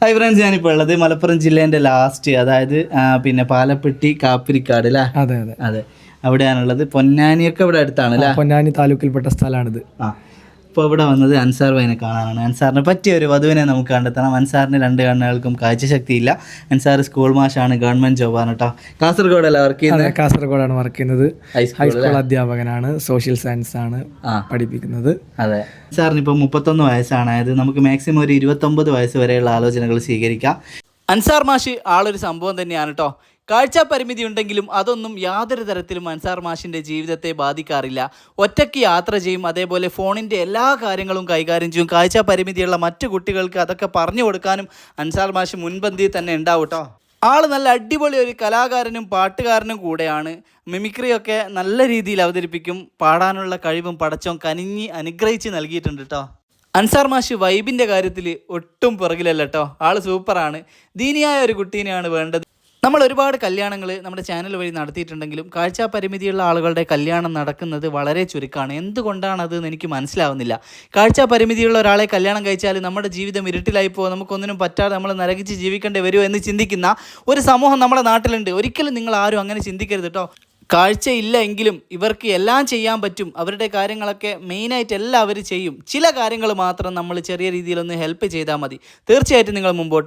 Hi friends, ഞാനിപ്പോൾ ഉള്ളത് Malappuram ജില്ലേൻ്റെ last, അതായത് പിന്നെ പാലപ്പെട്ടി കാപ്പിരിക്കാട് അല്ലേ? അതെ അതെ അതെ, അവിടെയാണുള്ളത്. പൊന്നാനിയൊക്കെ ഇവിടെ അടുത്താണ് അല്ലേ? പൊന്നാനി താലൂക്കിൽപ്പെട്ട സ്ഥലമാണിത്. ഇപ്പോൾ ഇവിടെ വന്നത് അൻസാർ ഭായിനെ കാണാനാണ്. അൻസാറിനെ പറ്റിയ ഒരു വധുവിനെ നമുക്ക് കണ്ടെത്തണം. അൻസാറിന് രണ്ട് കണ്ണുകൾക്കും കാഴ്ചശക്തിയില്ല. അൻസാർ സ്കൂൾ മാഷാണ്, ഗവൺമെൻറ് ജോബാണ് കേട്ടോ. കാസർഗോഡല്ല വർക്ക് ചെയ്യുന്നത്? കാസർഗോഡാണ് വർക്ക് ചെയ്യുന്നത്. ഹൈസ്കൂൾ അധ്യാപകനാണ്, സോഷ്യൽ സയൻസ് ആണ് പഠിപ്പിക്കുന്നത്. അതെ, അൻസാറിന് ഇപ്പോൾ 31 വയസ്സാണ്. അതായത് നമുക്ക് മാക്സിമം ഒരു 29 വയസ്സ് വരെയുള്ള ആലോചനകൾ സ്വീകരിക്കാം. അൻസാർ മാഷ് ആളൊരു സംഭവം തന്നെയാണ് കേട്ടോ. കാഴ്ച പരിമിതി ഉണ്ടെങ്കിലും അതൊന്നും യാതൊരു തരത്തിലും അൻസാർ മാഷിൻ്റെ ജീവിതത്തെ ബാധിക്കാറില്ല. ഒറ്റയ്ക്ക് യാത്ര ചെയ്യും, അതേപോലെ ഫോണിൻ്റെ എല്ലാ കാര്യങ്ങളും കൈകാര്യം ചെയ്യും. കാഴ്ച പരിമിതിയുള്ള മറ്റു കുട്ടികൾക്ക് അതൊക്കെ പറഞ്ഞു കൊടുക്കാനും അൻസാർ മാഷ് മുൻപന്തിയിൽ തന്നെ ഉണ്ടാവും കേട്ടോ. ആൾ നല്ല അടിപൊളി ഒരു കലാകാരനും പാട്ടുകാരനും കൂടെയാണ്. മിമിക്രിയൊക്കെ നല്ല രീതിയിൽ അവതരിപ്പിക്കും. പാടാനുള്ള കഴിവും പടച്ചോൻ കനിഞ്ഞ് അനുഗ്രഹിച്ച് നൽകിയിട്ടുണ്ട് കേട്ടോ. അൻസാർ മാഷ് വൈബിൻ്റെ കാര്യത്തിൽ ഒട്ടും പുറകിലല്ല കേട്ടോ. ആൾ സൂപ്പറാണ്. ദീനിയായ ഒരു കുട്ടീനെയാണ് വേണ്ടത്. നമ്മൾ ഒരുപാട് കല്യാണങ്ങൾ നമ്മുടെ ചാനൽ വഴി നടത്തിയിട്ടുണ്ടെങ്കിലും കാഴ്ച പരിമിതിയുള്ള ആളുകളുടെ കല്യാണം നടക്കുന്നത് വളരെ ചുരുക്കമാണ്. എന്തുകൊണ്ടാണത് എന്ന് എനിക്ക് മനസ്സിലാവുന്നില്ല. കാഴ്ച പരിമിതിയുള്ള ഒരാളെ കല്യാണം കഴിച്ചാൽ നമ്മുടെ ജീവിതം ഇരുട്ടിലായി പോകും, നമുക്കൊന്നിനും പറ്റാതെ നമ്മൾ നരകിച്ച് ജീവിക്കേണ്ടി വരുമോ എന്ന് ചിന്തിക്കുന്ന ഒരു സമൂഹം നമ്മുടെ നാട്ടിലുണ്ട്. ഒരിക്കലും നിങ്ങൾ ആരും അങ്ങനെ ചിന്തിക്കരുത് കേട്ടോ. കാഴ്ചയില്ല എങ്കിലും ഇവർക്ക് എല്ലാം ചെയ്യാൻ പറ്റും. അവരുടെ കാര്യങ്ങളൊക്കെ മെയിനായിട്ട് എല്ലാം അവർ ചെയ്യും. ചില കാര്യങ്ങൾ മാത്രം നമ്മൾ ചെറിയ രീതിയിലൊന്ന് ഹെൽപ്പ് ചെയ്താൽ മതി. തീർച്ചയായിട്ടും നിങ്ങൾ മുമ്പോട്ട്